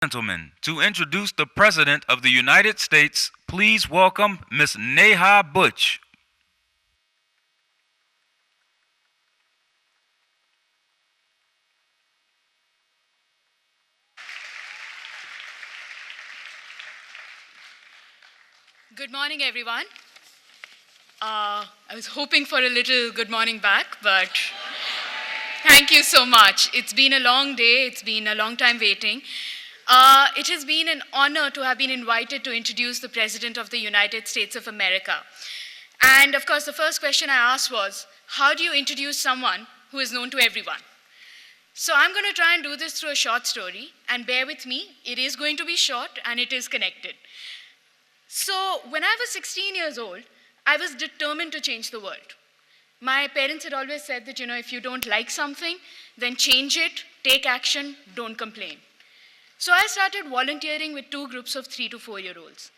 Gentlemen, to introduce the President of the United States, please welcome Miss Neha Butch. Good morning, everyone. I was hoping for a little good morning back, but thank you so much. It's been a long day. It's been a long time waiting. It has been an honor to have been invited to introduce the President of the United States of America. And of course, the first question I asked was, how do you introduce someone who is known to everyone? So I'm going to try and do this through a short story, and bear with me, it is going to be short and it is connected. So when I was 16 years old, I was determined to change the world. My parents had always said that, if you don't like something, then change it, take action, don't complain. So I started volunteering with two groups of 3 to 4-year-olds,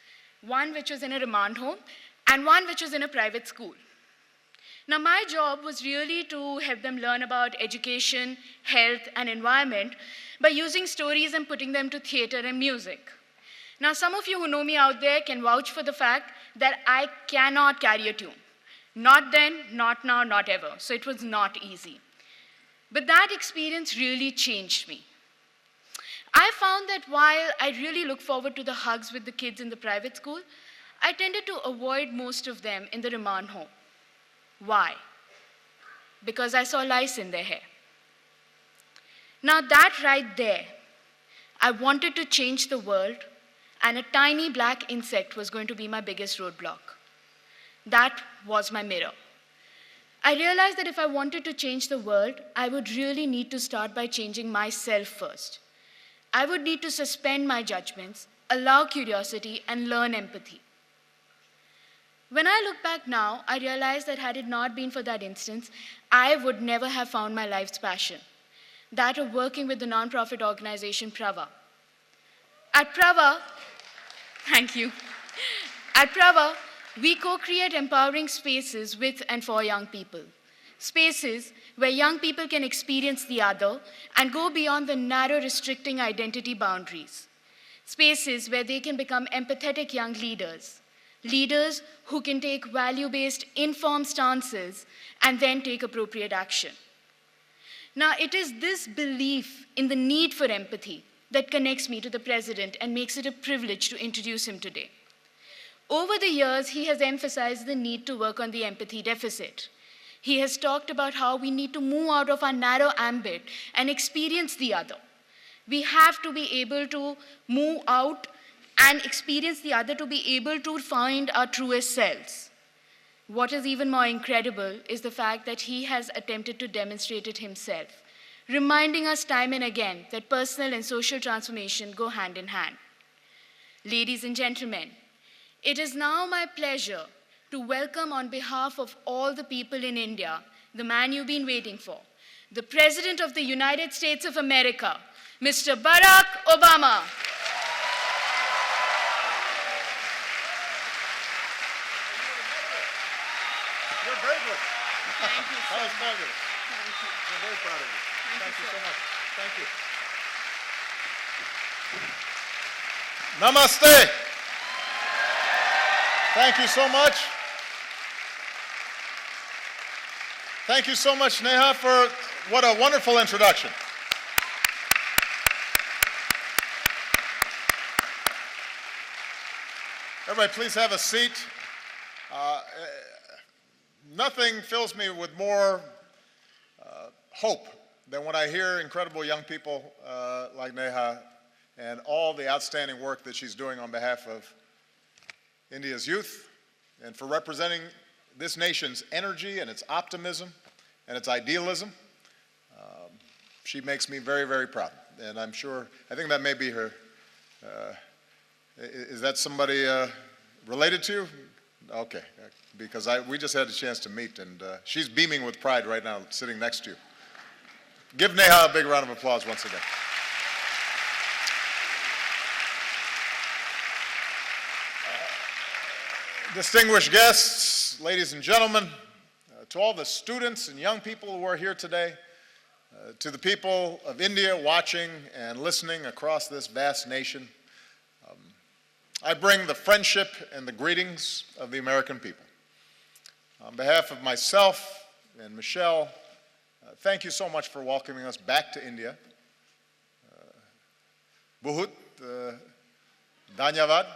one which was in a remand home and one which was in a private school. Now my job was really to help them learn about education, health, and environment by using stories and putting them to theater and music. Now, some of you who know me out there can vouch for the fact that I cannot carry a tune. Not then, not now, not ever. So it was not easy. But that experience really changed me. I found that while I really look forward to the hugs with the kids in the private school, I tended to avoid most of them in the remand home. Why? Because I saw lice in their hair. Now that right there, I wanted to change the world, and a tiny black insect was going to be my biggest roadblock. That was my mirror. I realized that if I wanted to change the world, I would really need to start by changing myself first. I would need to suspend my judgments, allow curiosity, and learn empathy. When I look back now, I realize that had it not been for that instance, I would never have found my life's passion, that of working with the nonprofit organization Prava. At Prava, thank you. At Prava, we co-create empowering spaces with and for young people. Spaces where young people can experience the other and go beyond the narrow, restricting identity boundaries. Spaces where they can become empathetic young leaders. Leaders who can take value-based, informed stances and then take appropriate action. Now, it is this belief in the need for empathy that connects me to the President and makes it a privilege to introduce him today. Over the years, he has emphasized the need to work on the empathy deficit. He has talked about how we need to move out of our narrow ambit and experience the other. We have to be able to move out and experience the other to be able to find our truest selves. What is even more incredible is the fact that he has attempted to demonstrate it himself, reminding us time and again that personal and social transformation go hand in hand. Ladies and gentlemen, it is now my pleasure to welcome on behalf of all the people in India, the man you've been waiting for, the President of the United States of America, Mr. Barack Obama. You're very good. Thank you so That was much. fabulous. Thank you. We're very proud of you. Thank you so much. Thank you. Namaste. Thank you so much. Thank you so much, Neha, for what a wonderful introduction. Everybody, please have a seat. Nothing fills me with more hope than when I hear incredible young people like Neha and all the outstanding work that she's doing on behalf of India's youth and for representing this nation's energy and its optimism and its idealism. She makes me very, very proud. And I think that may be her. Is that somebody related to you? Okay, because we just had a chance to meet, and she's beaming with pride right now, sitting next to you. Give Neha a big round of applause once again. Distinguished guests, ladies and gentlemen, to all the students and young people who are here today, To the people of India watching and listening across this vast nation, I bring the friendship and the greetings of the American people. On behalf of myself and Michelle, thank you so much for welcoming us back to India. Bahut dhanyavad.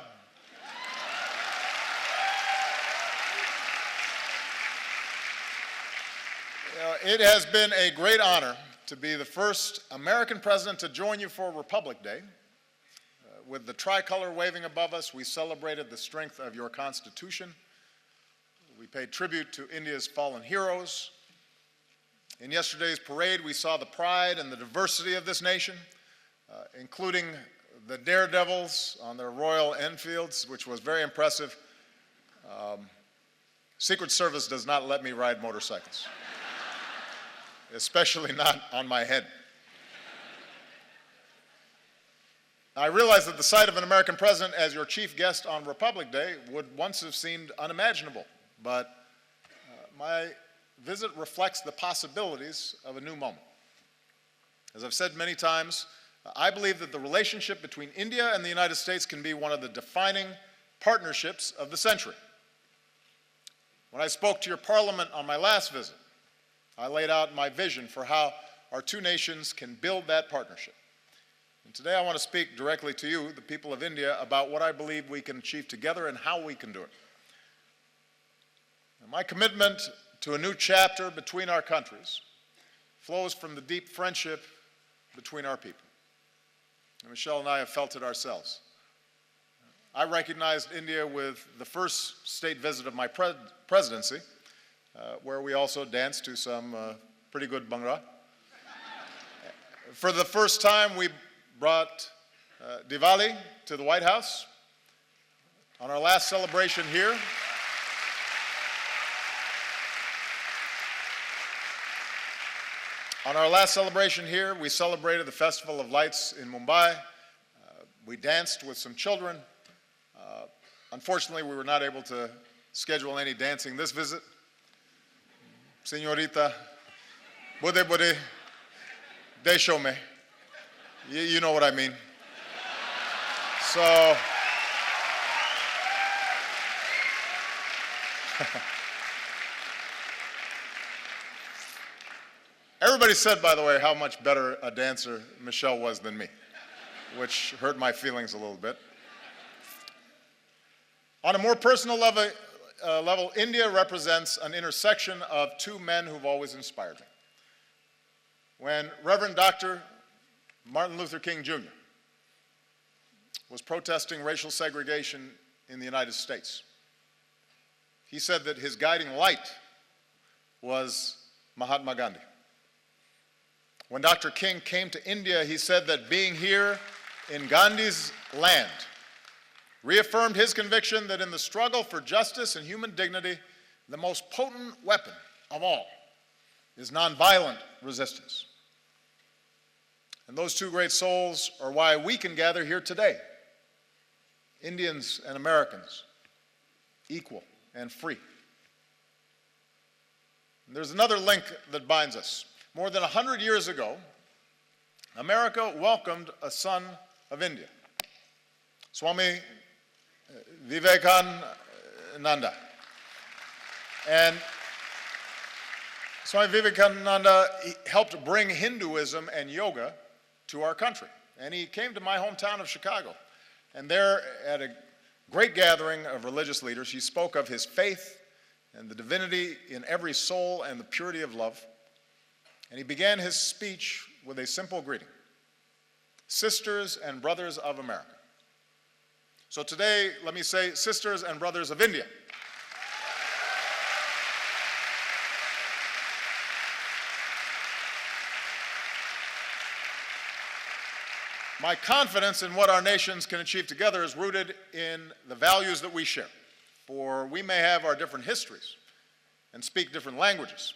It has been a great honor to be the first American president to join you for Republic Day. With the tricolor waving above us, we celebrated the strength of your Constitution. We paid tribute to India's fallen heroes. In yesterday's parade, we saw the pride and the diversity of this nation, including the daredevils on their Royal Enfields, which was very impressive. Secret Service does not let me ride motorcycles, especially not on my head. I realize that the sight of an American president as your chief guest on Republic Day would once have seemed unimaginable, but my visit reflects the possibilities of a new moment. As I've said many times, I believe that the relationship between India and the United States can be one of the defining partnerships of the century. When I spoke to your parliament on my last visit, I laid out my vision for how our two nations can build that partnership. And today I want to speak directly to you, the people of India, about what I believe we can achieve together and how we can do it. And my commitment to a new chapter between our countries flows from the deep friendship between our people. And Michelle and I have felt it ourselves. I recognized India with the first state visit of my presidency, where we also danced to some pretty good Bhangra. For the first time, we brought Diwali to the White House. On our last celebration here, we celebrated the Festival of Lights in Mumbai. We danced with some children. Unfortunately, we were not able to schedule any dancing this visit. Señorita, bude, desho me. You know what I mean. So, everybody said, by the way, how much better a dancer Michelle was than me, which hurt my feelings a little bit. On a more personal level, India represents an intersection of two men who've always inspired me. When Reverend Dr. Martin Luther King Jr. was protesting racial segregation in the United States, he said that his guiding light was Mahatma Gandhi. When Dr. King came to India, he said that being here in Gandhi's land reaffirmed his conviction that in the struggle for justice and human dignity, the most potent weapon of all is nonviolent resistance. And those two great souls are why we can gather here today, Indians and Americans, equal and free. And there's another link that binds us. More than 100 years ago, America welcomed a son of India, Swami Vivekananda. And Swami Vivekananda helped bring Hinduism and yoga to our country. And he came to my hometown of Chicago. And there, at a great gathering of religious leaders, he spoke of his faith and the divinity in every soul and the purity of love. And he began his speech with a simple greeting: sisters and brothers of America. So today, let me say, sisters and brothers of India. My confidence in what our nations can achieve together is rooted in the values that we share. For we may have our different histories and speak different languages,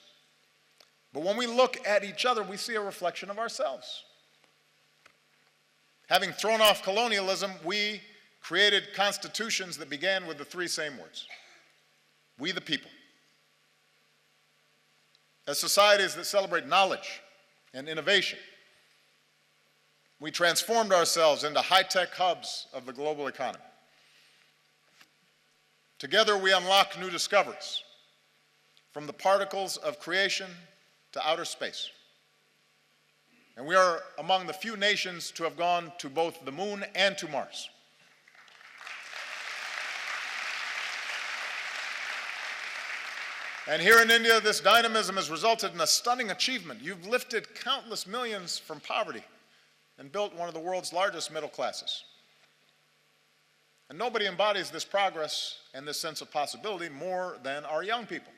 but when we look at each other, we see a reflection of ourselves. Having thrown off colonialism, we created constitutions that began with the three same words: we the people. As societies that celebrate knowledge, and innovation. We transformed ourselves into high-tech hubs of the global economy. Together, we unlock new discoveries, from the particles of creation to outer space. And we are among the few nations to have gone to both the moon and to Mars. And here in India, this dynamism has resulted in a stunning achievement. You've lifted countless millions from poverty and built one of the world's largest middle classes. And nobody embodies this progress and this sense of possibility more than our young people.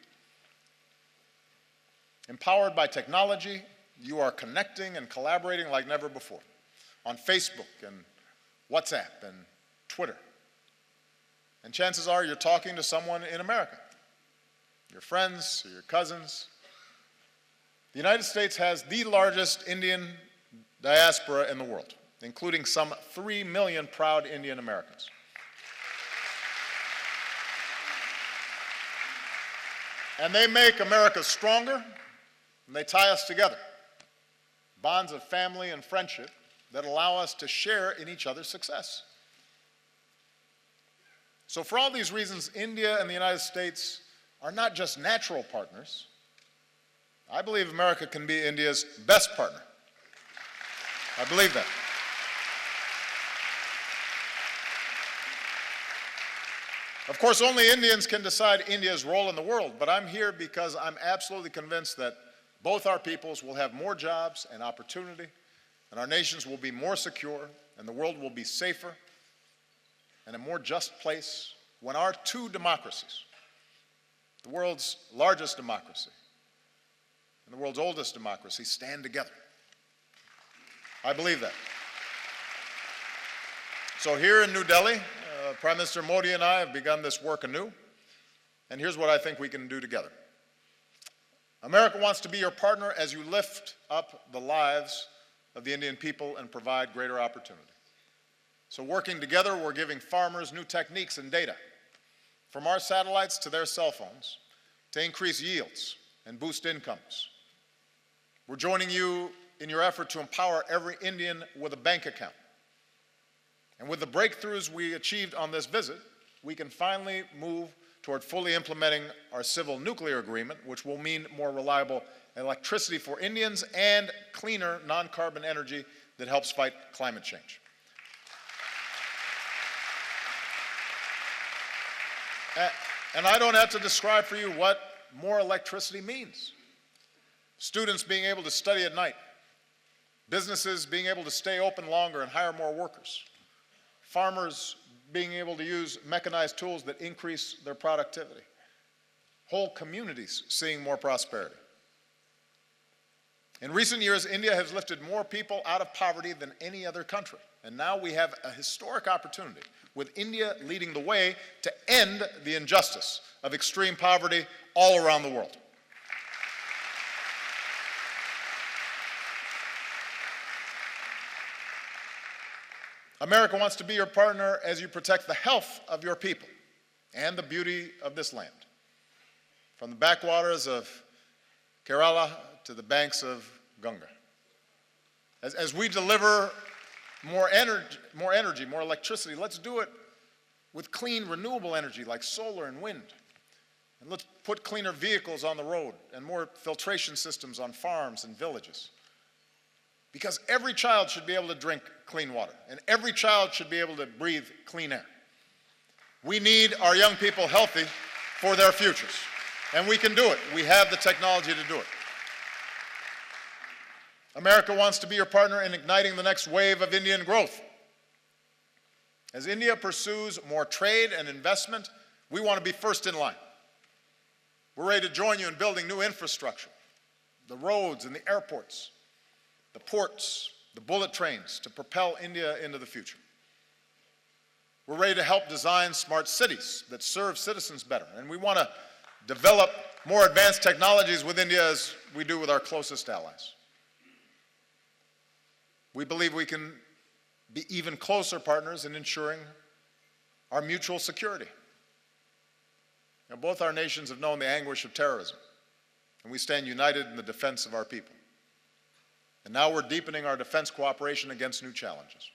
Empowered by technology, you are connecting and collaborating like never before on Facebook and WhatsApp and Twitter. And chances are you're talking to someone in America, your friends or your cousins. The United States has the largest Indian diaspora in the world, including some 3 million proud Indian Americans. And they make America stronger, and they tie us together. Bonds of family and friendship that allow us to share in each other's success. So for all these reasons, India and the United States are not just natural partners. I believe America can be India's best partner. I believe that. Of course, only Indians can decide India's role in the world, but I'm here because I'm absolutely convinced that both our peoples will have more jobs and opportunity, and our nations will be more secure, and the world will be safer and a more just place when our two democracies, the world's largest democracy and the world's oldest democracy, stand together. I believe that. So here in New Delhi, Prime Minister Modi and I have begun this work anew, and here's what I think we can do together. America wants to be your partner as you lift up the lives of the Indian people and provide greater opportunity. So working together, we're giving farmers new techniques and data, from our satellites to their cell phones, to increase yields and boost incomes. We're joining you in your effort to empower every Indian with a bank account. And with the breakthroughs we achieved on this visit, we can finally move toward fully implementing our civil nuclear agreement, which will mean more reliable electricity for Indians and cleaner non-carbon energy that helps fight climate change. And I don't have to describe for you what more electricity means. Students being able to study at night, businesses being able to stay open longer and hire more workers, farmers being able to use mechanized tools that increase their productivity, whole communities seeing more prosperity. In recent years, India has lifted more people out of poverty than any other country. And now we have a historic opportunity, with India leading the way, to end the injustice of extreme poverty all around the world. America wants to be your partner as you protect the health of your people and the beauty of this land. From the backwaters of Kerala to the banks of Ganga. As we deliver more energy, more electricity, let's do it with clean, renewable energy like solar and wind. And let's put cleaner vehicles on the road and more filtration systems on farms and villages. Because every child should be able to drink clean water, and every child should be able to breathe clean air. We need our young people healthy for their futures, and we can do it. We have the technology to do it. America wants to be your partner in igniting the next wave of Indian growth. As India pursues more trade and investment, we want to be first in line. We're ready to join you in building new infrastructure, the roads and the airports, the ports, the bullet trains, to propel India into the future. We're ready to help design smart cities that serve citizens better, and we want to develop more advanced technologies with India as we do with our closest allies. We believe we can be even closer partners in ensuring our mutual security. Now, both our nations have known the anguish of terrorism, and we stand united in the defense of our people. And now we're deepening our defense cooperation against new challenges.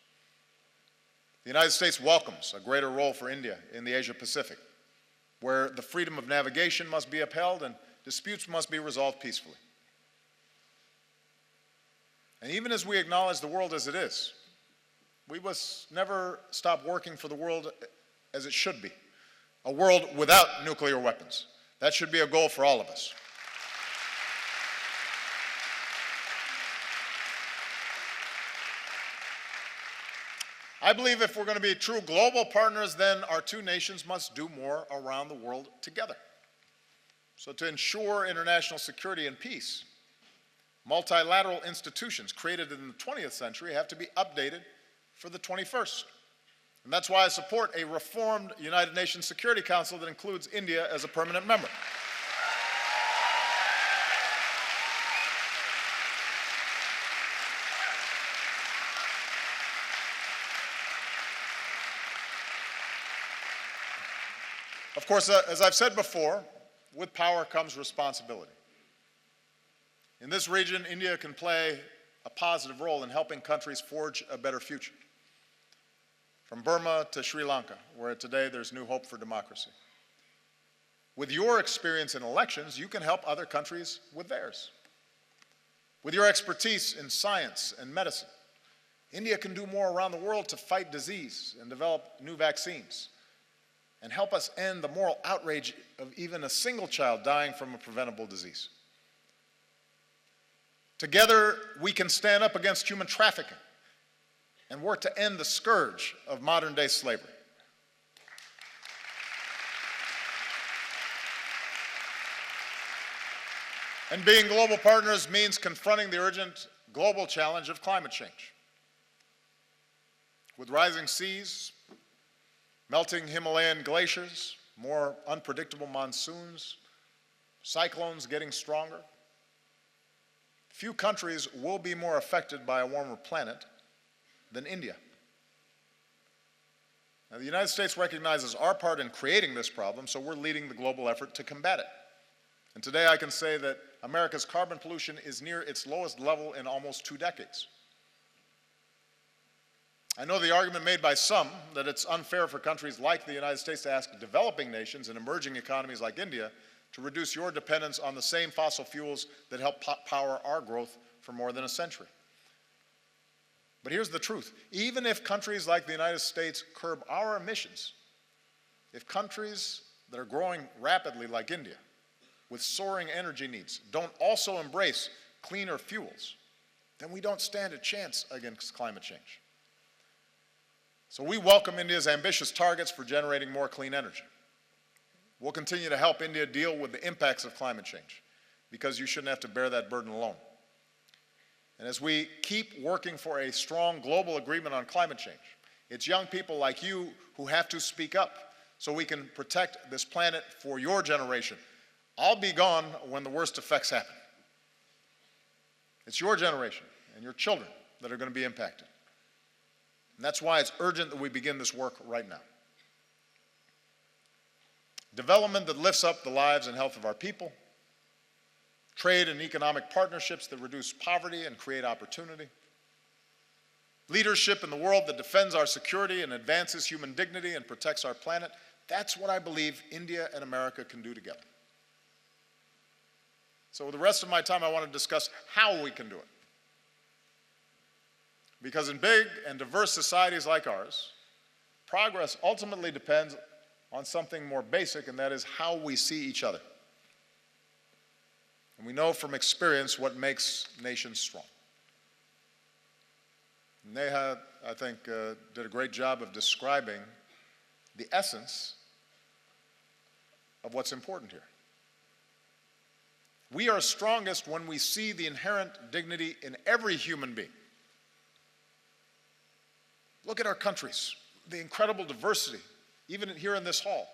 The United States welcomes a greater role for India in the Asia-Pacific, where the freedom of navigation must be upheld and disputes must be resolved peacefully. And even as we acknowledge the world as it is, we must never stop working for the world as it should be, a world without nuclear weapons. That should be a goal for all of us. I believe if we're going to be true global partners, then our two nations must do more around the world together. So to ensure international security and peace, multilateral institutions created in the 20th century have to be updated for the 21st. And that's why I support a reformed United Nations Security Council that includes India as a permanent member. Of course, as I've said before, with power comes responsibility. In this region, India can play a positive role in helping countries forge a better future. From Burma to Sri Lanka, where today there's new hope for democracy. With your experience in elections, you can help other countries with theirs. With your expertise in science and medicine, India can do more around the world to fight disease and develop new vaccines, and help us end the moral outrage of even a single child dying from a preventable disease. Together, we can stand up against human trafficking and work to end the scourge of modern-day slavery. And being global partners means confronting the urgent global challenge of climate change. With rising seas, melting Himalayan glaciers, more unpredictable monsoons, cyclones getting stronger, few countries will be more affected by a warmer planet than India. Now, the United States recognizes our part in creating this problem, so we're leading the global effort to combat it. And today I can say that America's carbon pollution is near its lowest level in almost 2 decades. I know the argument made by some that it's unfair for countries like the United States to ask developing nations and emerging economies like India to reduce your dependence on the same fossil fuels that help power our growth for more than a century. But here's the truth. Even if countries like the United States curb our emissions, if countries that are growing rapidly like India, with soaring energy needs, don't also embrace cleaner fuels, then we don't stand a chance against climate change. So we welcome India's ambitious targets for generating more clean energy. We'll continue to help India deal with the impacts of climate change, because you shouldn't have to bear that burden alone. And as we keep working for a strong global agreement on climate change, it's young people like you who have to speak up so we can protect this planet for your generation. I'll be gone when the worst effects happen. It's your generation and your children that are going to be impacted. And that's why it's urgent that we begin this work right now. Development that lifts up the lives and health of our people, trade and economic partnerships that reduce poverty and create opportunity, leadership in the world that defends our security and advances human dignity and protects our planet. That's what I believe India and America can do together. So with the rest of my time, I want to discuss how we can do it. Because in big and diverse societies like ours, progress ultimately depends on something more basic, and that is how we see each other. And we know from experience what makes nations strong. Neha, I think, did a great job of describing the essence of what's important here. We are strongest when we see the inherent dignity in every human being. Look at our countries, the incredible diversity, even here in this hall.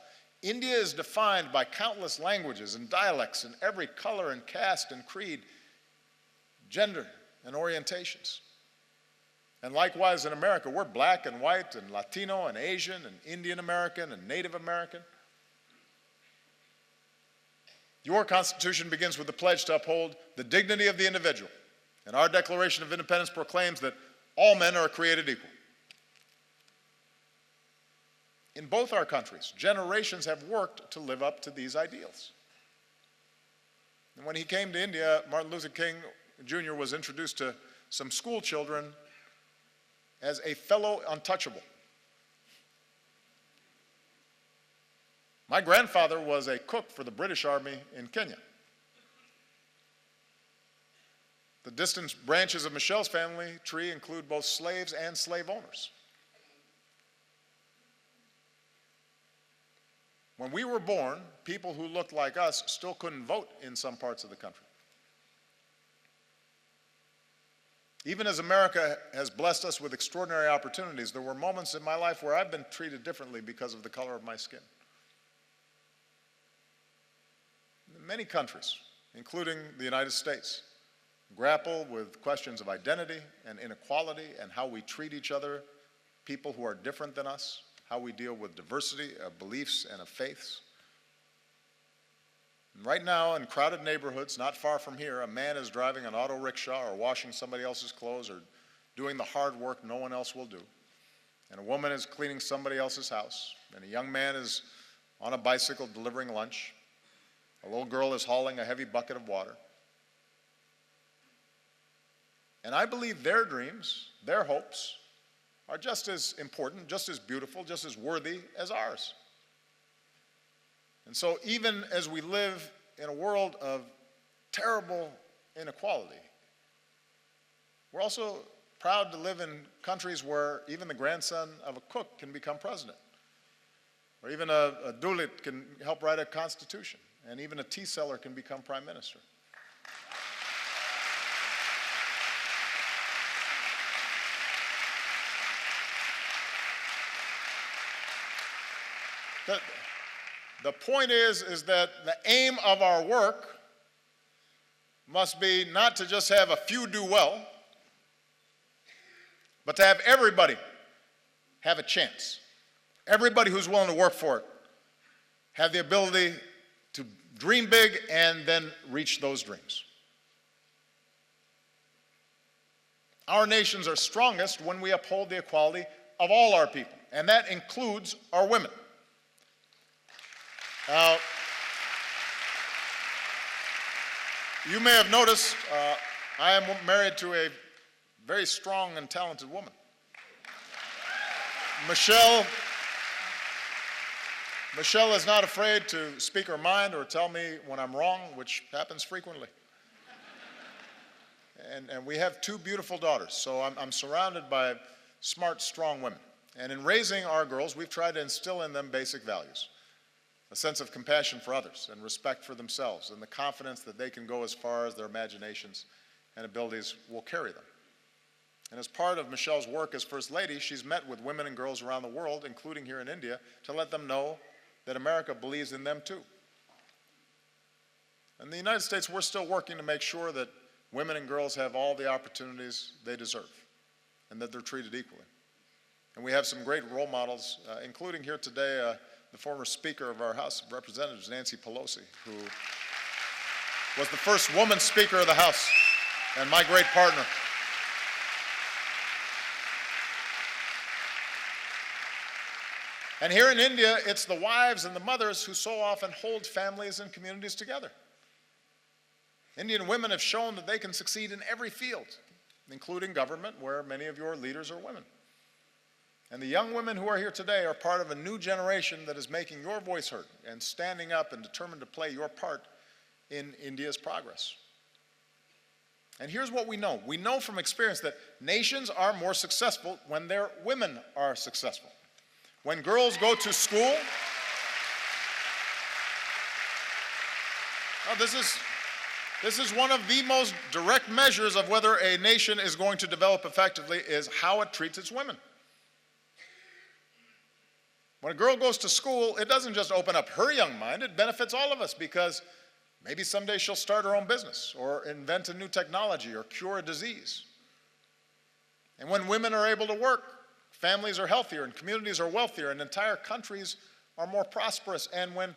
India is defined by countless languages and dialects in every color and caste and creed, gender and orientations. And likewise in America, we're black and white and Latino and Asian and Indian American and Native American. Your Constitution begins with the pledge to uphold the dignity of the individual And our Declaration of Independence proclaims that all men are created equal. In both our countries, generations have worked to live up to these ideals. And when he came to India, Martin Luther King Jr. was introduced to some school children as a fellow untouchable. My grandfather was a cook for the British Army in Kenya. The distant branches of Michelle's family tree include both slaves and slave owners. When we were born, people who looked like us still couldn't vote in some parts of the country. Even as America has blessed us with extraordinary opportunities, there were moments in my life where I've been treated differently because of the color of my skin. Many countries, including the United States, grapple with questions of identity and inequality and how we treat each other, people who are different than us, how we deal with diversity of beliefs and of faiths. And right now, in crowded neighborhoods not far from here, a man is driving an auto rickshaw or washing somebody else's clothes or doing the hard work no one else will do. And a woman is cleaning somebody else's house. And a young man is on a bicycle delivering lunch. A little girl is hauling a heavy bucket of water. And I believe their dreams, their hopes, are just as important, just as beautiful, just as worthy as ours. And so even as we live in a world of terrible inequality, we're also proud to live in countries where even the grandson of a cook can become president, or even a Dalit can help write a constitution, and even a tea seller can become prime minister. The point is that the aim of our work must be not to just have a few do well, but to have everybody have a chance. Everybody who's willing to work for it have the ability to dream big and then reach those dreams. Our nations are strongest when we uphold the equality of all our people, and that includes our women. Now, you may have noticed I am married to a very strong and talented woman. Michelle is not afraid to speak her mind or tell me when I'm wrong, which happens frequently. And we have two beautiful daughters, so I'm surrounded by smart, strong women. And in raising our girls, we've tried to instill in them basic values. A sense of compassion for others and respect for themselves and the confidence that they can go as far as their imaginations and abilities will carry them. And as part of Michelle's work as First Lady, she's met with women and girls around the world, including here in India, to let them know that America believes in them too. In the United States, we're still working to make sure that women and girls have all the opportunities they deserve and that they're treated equally. And we have some great role models, including here today, the former Speaker of our House of Representatives, Nancy Pelosi, who was the first woman Speaker of the House and my great partner. And here in India, it's the wives and the mothers who so often hold families and communities together. Indian women have shown that they can succeed in every field, including government, where many of your leaders are women. And the young women who are here today are part of a new generation that is making your voice heard and standing up and determined to play your part in India's progress. And here's what we know. We know from experience that nations are more successful when their women are successful. When girls go to school, this is one of the most direct measures of whether a nation is going to develop effectively is how it treats its women. When a girl goes to school, it doesn't just open up her young mind, it benefits all of us because maybe someday she'll start her own business or invent a new technology or cure a disease. And when women are able to work, families are healthier and communities are wealthier and entire countries are more prosperous. And when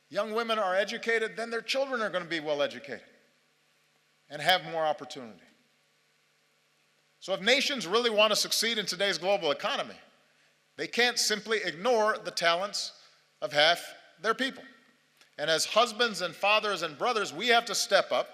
young women are educated, then their children are going to be well educated and have more opportunity. So if nations really want to succeed in today's global economy, they can't simply ignore the talents of half their people. And as husbands and fathers and brothers, we have to step up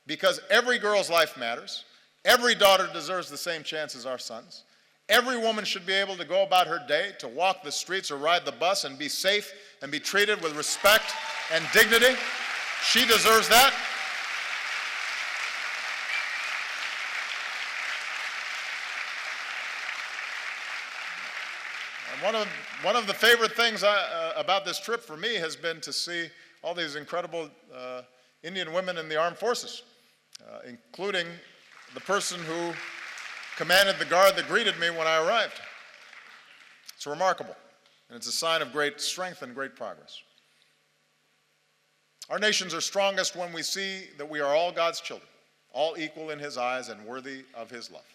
because every girl's life matters. Every daughter deserves the same chance as our sons. Every woman should be able to go about her day, to walk the streets or ride the bus and be safe and be treated with respect and dignity. She deserves that. And one of the favorite things about this trip for me has been to see all these incredible Indian women in the armed forces, including the person who commanded the guard that greeted me when I arrived. It's remarkable, and it's a sign of great strength and great progress. Our nations are strongest when we see that we are all God's children, all equal in His eyes and worthy of His love.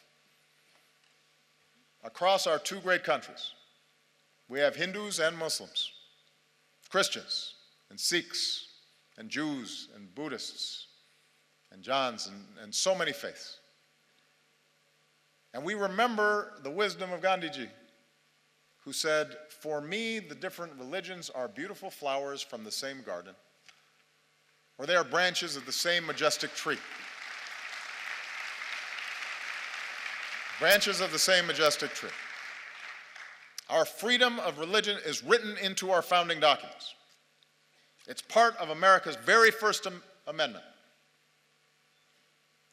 Across our two great countries, we have Hindus and Muslims, Christians and Sikhs and Jews and Buddhists and Jains and so many faiths. And we remember the wisdom of Gandhiji, who said, "For me, the different religions are beautiful flowers from the same garden, or they are branches of the same majestic tree." Branches of the same majestic tree. Our freedom of religion is written into our founding documents. It's part of America's very first amendment.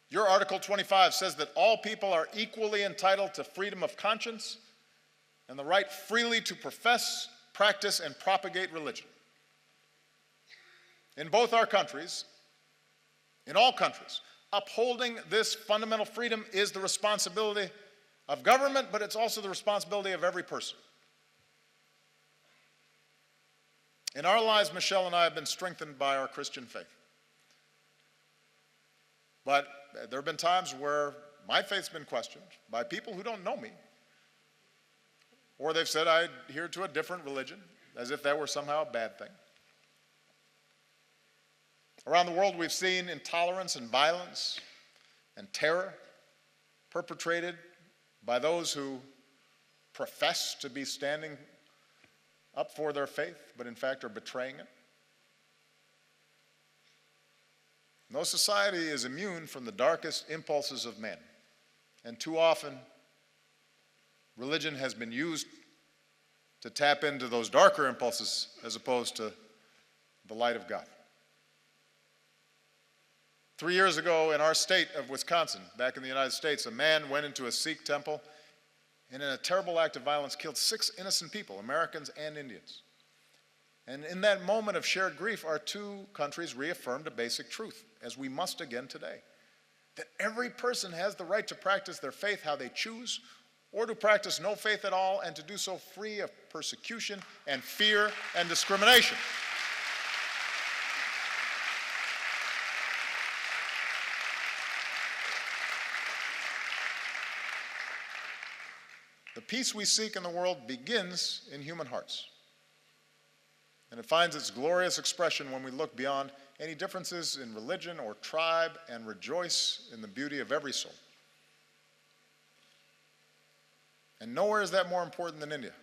Your Article 25 says that all people are equally entitled to freedom of conscience and the right freely to profess, practice, and propagate religion. In both our countries, in all countries, upholding this fundamental freedom is the responsibility of government, but it's also the responsibility of every person. In our lives, Michelle and I have been strengthened by our Christian faith. But there have been times where my faith's been questioned by people who don't know me, or they've said I adhere to a different religion, as if that were somehow a bad thing. Around the world, we've seen intolerance and violence and terror perpetrated by those who profess to be standing up for their faith, but in fact are betraying it. No society is immune from the darkest impulses of man, and too often, religion has been used to tap into those darker impulses as opposed to the light of God. 3 years ago in our state of Wisconsin, back in the United States, a man went into a Sikh temple and in a terrible act of violence killed 6 innocent people, Americans and Indians. And in that moment of shared grief, our two countries reaffirmed a basic truth, as we must again today, that every person has the right to practice their faith how they choose, or to practice no faith at all, and to do so free of persecution and fear and discrimination. The peace we seek in the world begins in human hearts. And it finds its glorious expression when we look beyond any differences in religion or tribe and rejoice in the beauty of every soul. And nowhere is that more important than India.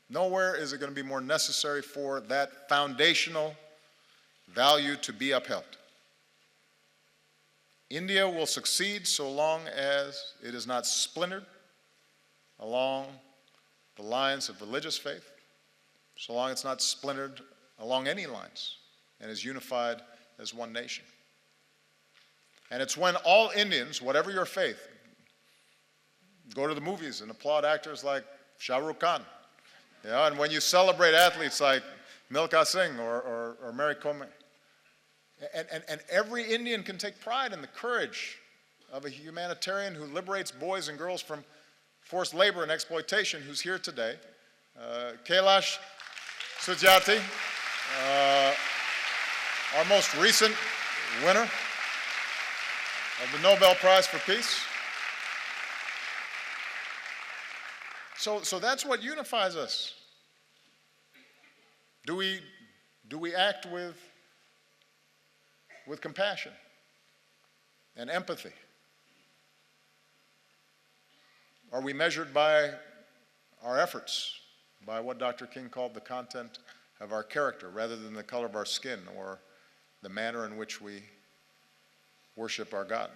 Nowhere is it going to be more necessary for that foundational value to be upheld. India will succeed so long as it is not splintered along the lines of religious faith, so long as it's not splintered along any lines and is unified as one nation. And it's when all Indians, whatever your faith, go to the movies and applaud actors like Shah Rukh Khan, and when you celebrate athletes like Milkha Singh or Mary Kom, and every Indian can take pride in the courage of a humanitarian who liberates boys and girls from forced labor and exploitation, who's here today, Kailash Satyarthi, our most recent winner of the Nobel Prize for Peace. So that's what unifies us. Do we act with compassion and empathy are we measured by our efforts, by what Dr. King called the content of our character, rather than the color of our skin or the manner in which we worship our God?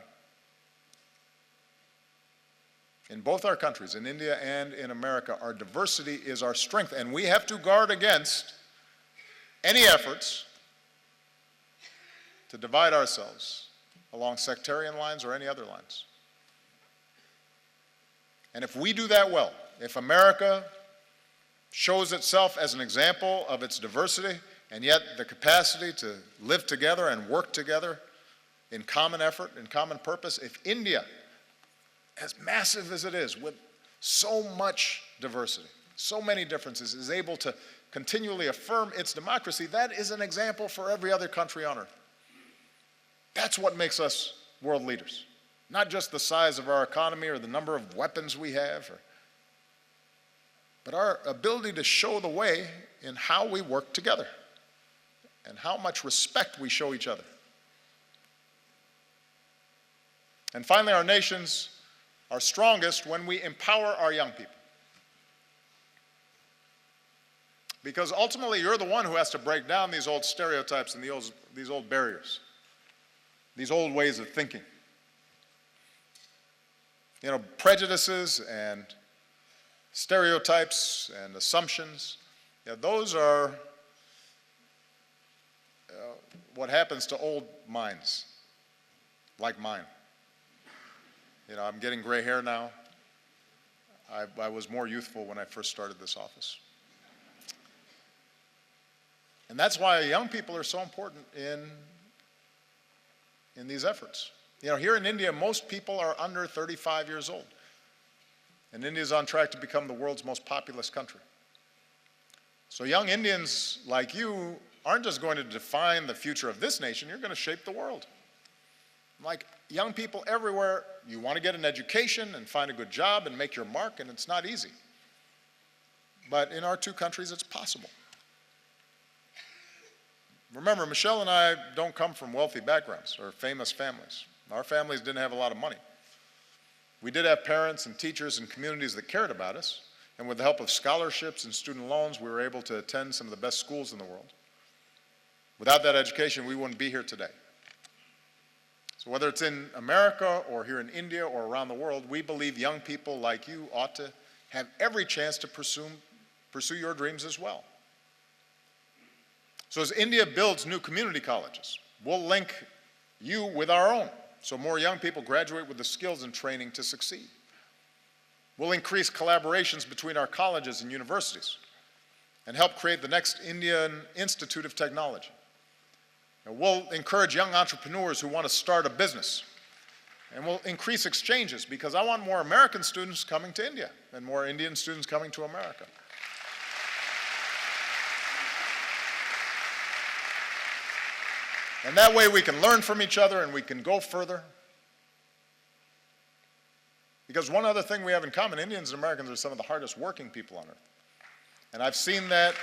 In both our countries, in India and in America, our diversity is our strength, and we have to guard against any efforts to divide ourselves along sectarian lines or any other lines. And if we do that well, if America shows itself as an example of its diversity and yet the capacity to live together and work together in common effort, in common purpose, if India, as massive as it is, with so much diversity, so many differences, is able to continually affirm its democracy, that is an example for every other country on earth. That's what makes us world leaders. Not just the size of our economy or the number of weapons we have, but our ability to show the way in how we work together and how much respect we show each other. And finally, our nations are strongest when we empower our young people. Because ultimately, you're the one who has to break down these old stereotypes and these old barriers, these old ways of thinking. You know, prejudices and stereotypes and assumptions, those are what happens to old minds like mine. You know, I'm getting gray hair now. I was more youthful when I first started this office. And that's why young people are so important in these efforts. You know, here in India, most people are under 35 years old. And India is on track to become the world's most populous country. So young Indians like you aren't just going to define the future of this nation, you're going to shape the world. Like young people everywhere, you want to get an education and find a good job and make your mark, and it's not easy. But in our two countries, it's possible. Remember, Michelle and I don't come from wealthy backgrounds or famous families. Our families didn't have a lot of money. We did have parents and teachers and communities that cared about us, and with the help of scholarships and student loans, we were able to attend some of the best schools in the world. Without that education, we wouldn't be here today. So whether it's in America or here in India or around the world, we believe young people like you ought to have every chance to pursue your dreams as well. So as India builds new community colleges, we'll link you with our own, so more young people graduate with the skills and training to succeed. We'll increase collaborations between our colleges and universities and help create the next Indian Institute of Technology. And we'll encourage young entrepreneurs who want to start a business. And we'll increase exchanges because I want more American students coming to India and more Indian students coming to America. And that way we can learn from each other and we can go further. Because one other thing we have in common, Indians and Americans are some of the hardest working people on earth. And I've seen that.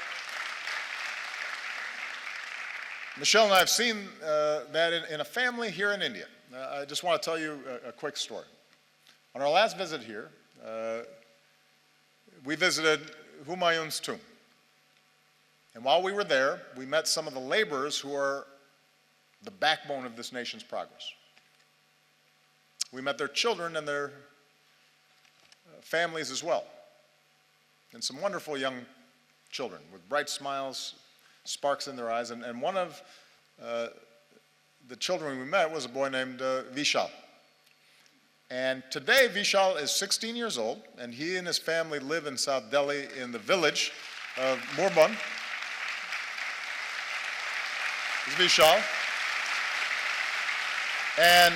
Michelle and I have seen that in a family here in India. I just want to tell you a quick story. On our last visit here, we visited Humayun's tomb. And while we were there, we met some of the laborers who are the backbone of this nation's progress. We met their children and their families as well. And some wonderful young children with bright smiles, sparks in their eyes. And one of the children we met was a boy named Vishal. And today Vishal is 16 years old, and he and his family live in South Delhi in the village of Murbun. This is Vishal. And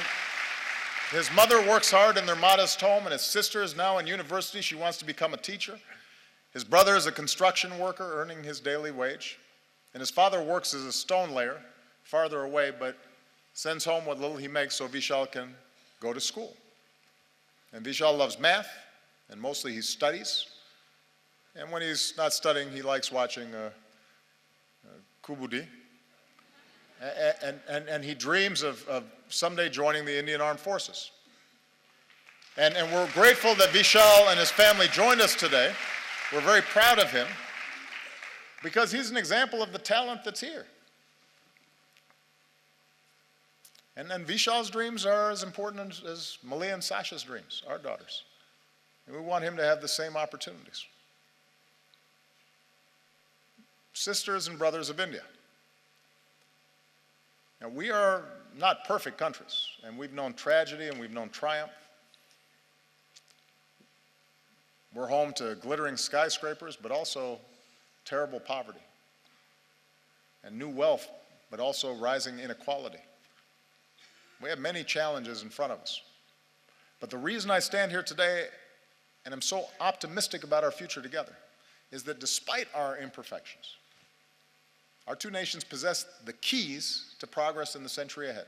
his mother works hard in their modest home, and his sister is now in university. She wants to become a teacher. His brother is a construction worker earning his daily wage. And his father works as a stone layer farther away, but sends home what little he makes so Vishal can go to school. And Vishal loves math, and mostly he studies. And when he's not studying, he likes watching Kubudi. And he dreams of someday joining the Indian Armed Forces. And we're grateful that Vishal and his family joined us today. We're very proud of him because he's an example of the talent that's here. And then Vishal's dreams are as important as Malia and Sasha's dreams, our daughters. And we want him to have the same opportunities. Sisters and brothers of India. Now, we are not perfect countries, and we've known tragedy and we've known triumph. We're home to glittering skyscrapers, but also terrible poverty, and new wealth, but also rising inequality. We have many challenges in front of us. But the reason I stand here today, and I'm so optimistic about our future together, is that despite our imperfections, our two nations possess the keys to progress in the century ahead.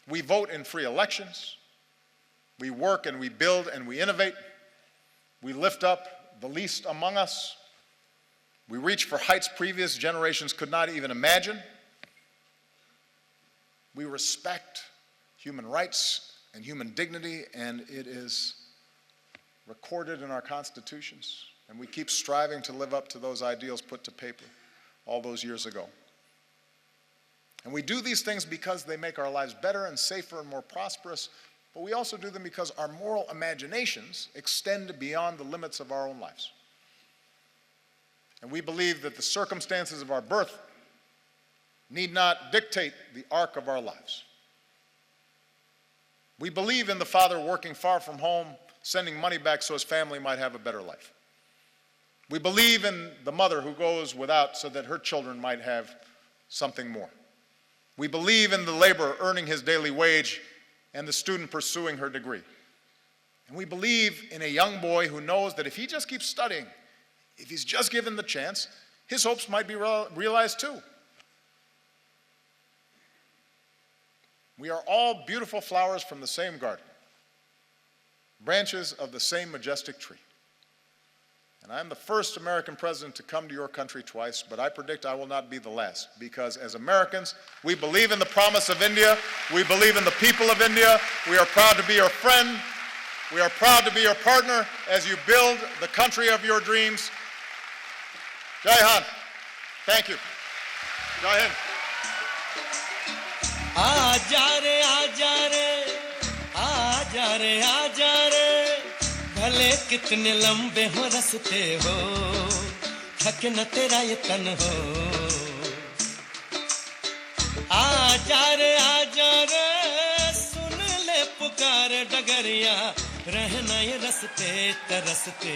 We vote in free elections. We work and we build and we innovate. We lift up the least among us. We reach for heights previous generations could not even imagine. We respect human rights and human dignity, and it is recorded in our constitutions. And we keep striving to live up to those ideals put to paper all those years ago. And we do these things because they make our lives better and safer and more prosperous, but we also do them because our moral imaginations extend beyond the limits of our own lives. And we believe that the circumstances of our birth need not dictate the arc of our lives. We believe in the father working far from home, sending money back so his family might have a better life. We believe in the mother who goes without so that her children might have something more. We believe in the laborer earning his daily wage and the student pursuing her degree. And we believe in a young boy who knows that if he just keeps studying, if he's just given the chance, his hopes might be realized too. We are all beautiful flowers from the same garden, branches of the same majestic tree. And I'm the first American president to come to your country twice, but I predict I will not be the last, because as Americans, we believe in the promise of India. We believe in the people of India. We are proud to be your friend. We are proud to be your partner as you build the country of your dreams. Jai Hind. Thank you. Jai Hind. आजा रे आजा रे आजा रे आजा रे भले कितने लंबे हो रस्ते हो थके न तेरा ये तन हो आजा रे सुन ले पुकार डगरिया रहना ये रस्ते तरसते